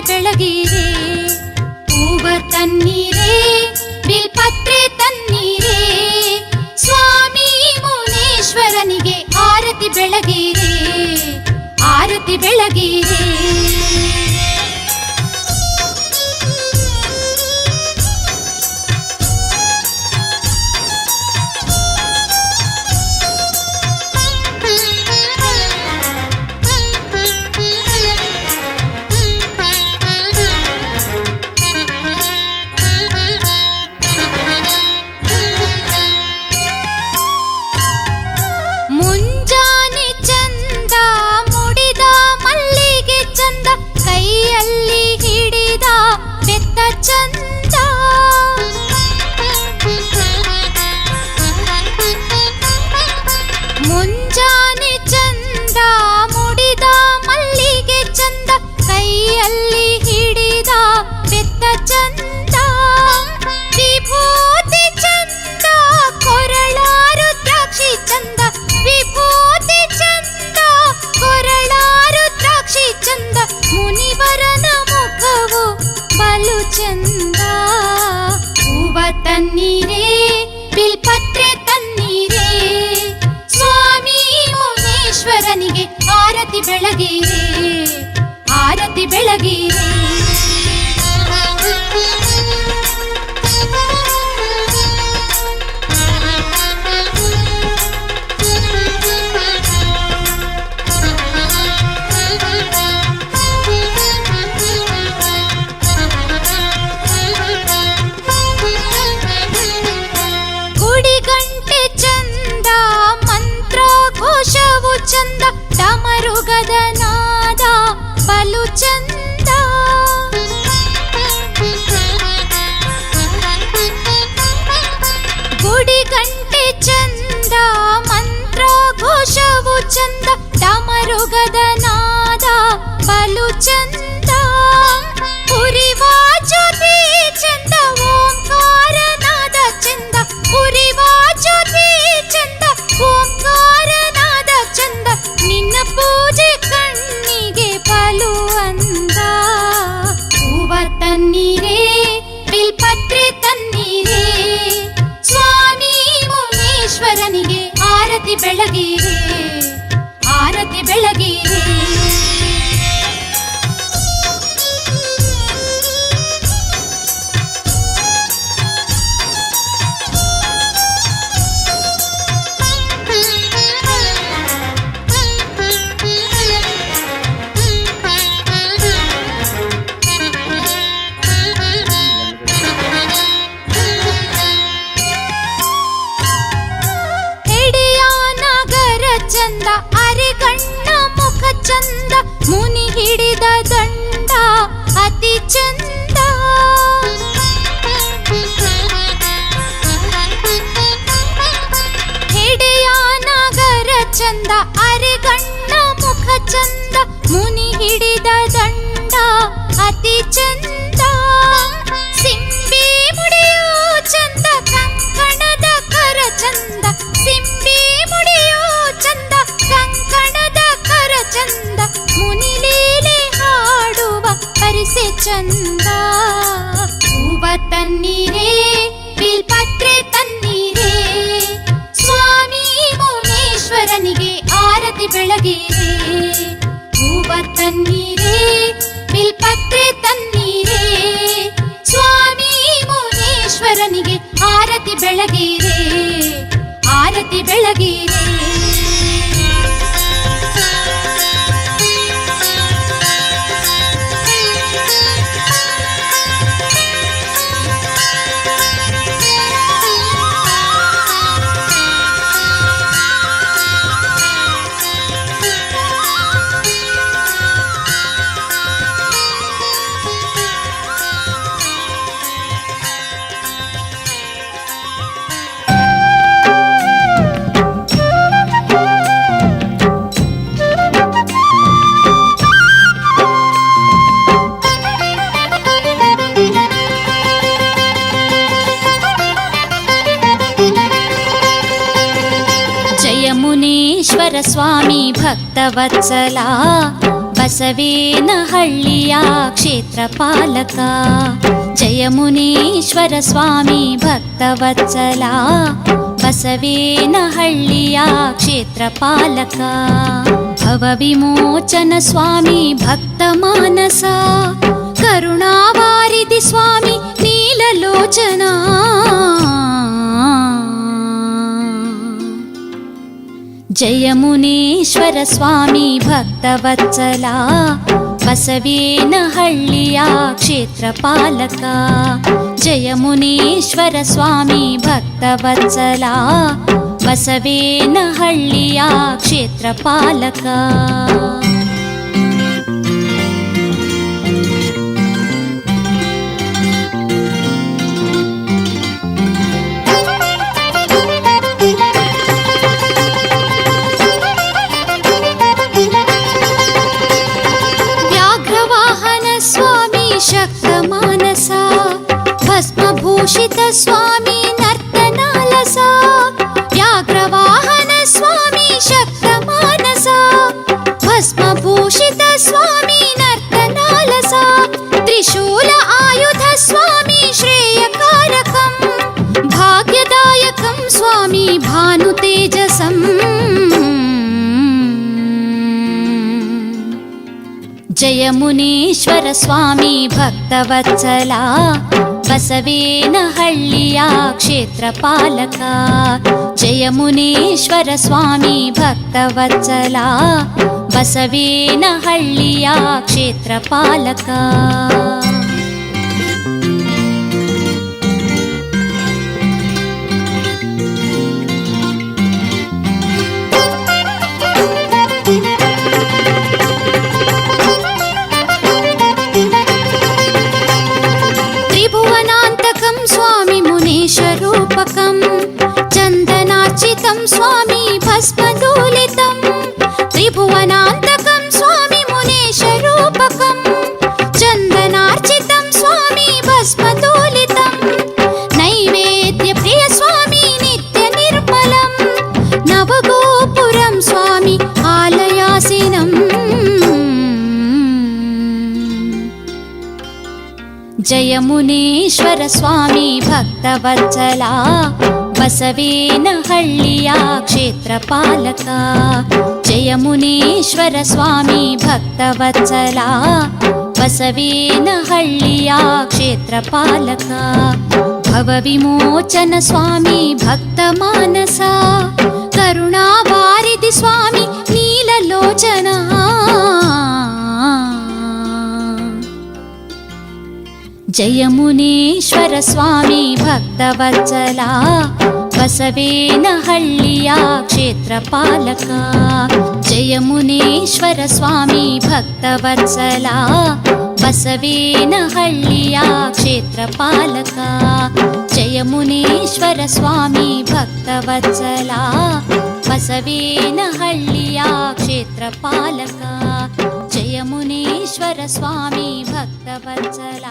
ಬೆಳಗಿರೆ. ಹೂವ ತನ್ನೀರೇ ಬಿಲ್ಪತ್ರೆ ತನ್ನೀರೇ, ಸ್ವಾಮಿ ಮುನೇಶ್ವರನಿಗೆ ಆರತಿ ಬೆಳಗಿರೆ, ಆರತಿ ಬೆಳಗಿರೆ. ಮುಂಜಾನೆ ಚಂದ ಮುಡಿದ ಮಲ್ಲಿಗೆ ಚಂದ, ಕೈಯಲ್ಲಿ ಹಿಡಿದ ಬೆತ್ತ ಚಂದ. ಮುಂಜಾನೆ ಚಂದ ಮುಡಿದ ಮಲ್ಲಿಗೆ ಚಂದ, ಕೈಯಲ್ಲಿ ಹಿಡಿದ ಬೆತ್ತ ಚಂದ. ವಿಭೂತಿ ಚಂದ ಕೊರಳಾರು ದ್ರಾಕ್ಷಿ ಚಂದ, ವಿಭೂತಿ ಚಂದ ಕೊರಳಾರು ದ್ರಾಕ್ಷಿ ಚಂದ. ಮುನಿವರನ ಮುಖವು ಬಲು ಚಂದ. ಹೂವ ತನ್ನೀರೇ ಬಿಲ್ಪತ್ರೆ ತನ್ನೀರೇ, ಸ್ವಾಮಿ ಮುನೇಶ್ವರನಿಗೆ ಆರತಿ ಬೆಳಗಿರೆ, ಆರತಿ ಬೆಳಗಿರೆ. ಗುಡಿಗಂಟೆ ಚಂದ ಮಂತ್ರಘೋಷವು ಚಂದ, ಡಮರುಗದ ನಾದ ಬಲು ಚಂದ. ಗುಡಿಗಂಟೆ ಚಂದ ಮಂತ್ರಘೋಷವು ಚಂದ, ಡಮರುಗದ ನಾದ ಬಲು ಚಂದ. ಉರಿವ ಜ್ಯೋತಿ ಚಂದ ಓಂಕಾರನಾದ ಚಂದ, ಉರಿವ ಜ್ಯೋತಿ ಚಂದ ಓಂಕಾರನಾದ ಚಂದ. ನಿನ್ನ ಪೂಜೆ ಕಣ್ಣಿಗೆ ಬಲು ಅಂದ. ಹೂವ ತನ್ನೀರೇ ಬಿಲ್ಪತ್ರೆ ತನ್ನೀರೇ, ಸ್ವಾಮಿ ಮುನೇಶ್ವರನಿಗೆ ಆರತಿ ಬೆಳಗಿರೆ, ಆರತಿ ಬೆಳಗಿರೆ. ಚಂದ ಅರೆಗಣ್ಣ ಮುಖ ಚಂದ, ಮುನಿ ಹಿಡಿದ ದಂಡ ಅತಿ ಚಂದ. ಹೆಡೆಯ ನಗರ ಚಂದ ಅರೆಗಣ್ಣ ಮುಖ ಚಂದ, ಮುನಿ ಹಿಡಿದ ದಂಡ ಅತಿ ಚಂದ. ಸಿಂಬಿ ಮುಡಿಯೋ ಚಂದ ಕಂಕಣದ ಕರ ಚಂದ, ಸಿಂಬಿ ಮುಡಿಯೋ ಚಂದ ಕಂಕಣದ ಕರ ಚಂದ. ಮುನಿಲೀಲೆ ಹಾಡುವ ಪರಿಸೆ ಚಂದ. ಹೂವ ತನ್ನೀರೇ ಬಿಲ್ಪತ್ರೆ ತನ್ನೀರೇ, ಸ್ವಾಮಿ ಮುನೇಶ್ವರನಿಗೆ ಆರತಿ ಬೆಳಗಿರೆ. ಹೂವ ತನ್ನೀರೇ ಬಿಲ್ಪತ್ರೆ ತನ್ನೀರೇ, ಸ್ವಾಮಿ ಮುನೇಶ್ವರನಿಗೆ ಆರತಿ ಬೆಳಗಿರೆ, ಆರತಿ ಬೆಳಗಿರೆ. ಮುನೇಶ್ವರ ಸ್ವಾಮಿ ಭಕ್ತವತ್ಸಲ ಬಸವೇನಹಳ್ಳಿಯ ಕ್ಷೇತ್ರಪಾಲಕ. ಜಯಮುನೇಶ್ವರ ಸ್ವಾಮಿ ಭಕ್ತವತ್ಸಲ, ಬಸವೇನಹಳ್ಳಿಯ ಕ್ಷೇತ್ರಪಾಲಕ. ಭವವಿಮೋಚನ ಸ್ವಾಮಿ ಭಕ್ತಮಾನಸ, ಕರುಣಾವಾರಿಧಿ ಸ್ವಾಮಿ ನೀಲಲೋಚನ. ಜಯಮುನೇಶ್ವರ ಸ್ವಾಮಿ ಭಕ್ತವತ್ಸಲ, ಬಸವೇನಹಳ್ಳಿಯ ಕ್ಷೇತ್ರಪಾಲಕ. ಜಯಮುನೇಶ್ವರ ಸ್ವಾಮಿ ಭಕ್ತವತ್ಸಲ, ಬಸವೇನಹಳ್ಳಿಯ ಕ್ಷೇತ್ರಪಾಲಕ. ಶಕ್ತಮಾನಸ, ಭಸ್ಮಭೂಷಿತ ಸ್ವಾಮಿ ನರ್ತನಾಲಸ. ವ್ಯಾಘ್ರವಾಹನ ಸ್ವಾಮಿ ಶಕ್ತಮಾನಸ, ಭಸ್ಮಭೂಷಿತ ಸ್ವಾಮಿ ನರ್ತನಾಲಸ. ತ್ರಿಶೂಲ ಆಯುಧ ಸ್ವಾಮಿ ಶ್ರೇಯಕಾರಕಂ, ಭಾಗ್ಯದಾಯಕಂ ಸ್ವಾಮಿ ಭಾನುತೇಜಸಂ. ಜಯಮುನೇಶ್ವರ ಸ್ವಾಮಿ ಭಕ್ತವತ್ಸಲ, ಬಸವೇನಹಳ್ಳಿಯ ಕ್ಷೇತ್ರಪಾಲಕ. ಜಯಮುನೇಶ್ವರ ಸ್ವಾಮಿ ಭಕ್ತವತ್ಸಲ, ಬಸವೇನಹಳ್ಳಿಯ ಕ್ಷೇತ್ರಪಾಲಕ. ಸ್ವಾಮಿ ಮುನೇಶರೂಪಕಂ, ಚಂದನಾರ್ಚಿತಂ ಸ್ವಾಮಿ ಭಸ್ಮದೂಲಿತಂ. ತ್ರಿಭುವನಾಂತಕಂ ಸ್ವಾಮಿ ಮುನೇಶರೂಪಕಂ, ಚಂದನಾರ್ಚಿತಂ ಸ್ವಾಮಿ ಭಸ್ಮದೂಲಿತಂ. ನೈವೇದ್ಯ ಪ್ರಿಯ ಸ್ವಾಮಿ ನಿತ್ಯ ನಿರ್ಮಲಂ, ನವಗೋಪುರಂ ಸ್ವಾಮಿ ಆಲಯಾಸೀನಂ. ಜಯಮುನೇಶ್ವರ ಸ್ವಾಮಿ ಭಕ್ತವತ್ಸಲ, ಬಸವೇನಹಳ್ಳಿಯ ಕ್ಷೇತ್ರಪಾಲಕ. ಜಯಮುನೇಶ್ವರ ಸ್ವಾಮಿ ಭಕ್ತವತ್ಸಲ, ಬಸವೇನಹಳ್ಳಿಯ ಕ್ಷೇತ್ರಪಾಲಕ. ಭವವಿಮೋಚನ ಸ್ವಾಮಿ ಭಕ್ತಮಾನಸ, ಕರುಣಾವಾರಿಧಿ ಸ್ವಾಮಿ ನೀಲಲೋಚನ. ಜಯಮುನೇಶ್ವರ ಸ್ವಾಮಿ ಭಕ್ತವತ್ಸಲ, ಬಸವೇನಹಳ್ಳಿಯ ಕ್ಷೇತ್ರಪಾಲಕ. ಜಯಮುನೇಶ್ವರ ಸ್ವಾಮಿ ಭಕ್ತವತ್ಸಲ, ಬಸವೇನಹಳ್ಳಿಯ ಕ್ಷೇತ್ರಪಾಲಕ. ಜಯಮುನೇಶ್ವರ ಸ್ವಾಮಿ ಭಕ್ತವತ್ಸಲ, ಬಸವೇನಹಳ್ಳಿಯ ಕ್ಷೇತ್ರಪಾಲಕ. ಜಯಮುನೇಶ್ವರ ಸ್ವಾಮಿ ಭಕ್ತವತ್ಸಲ.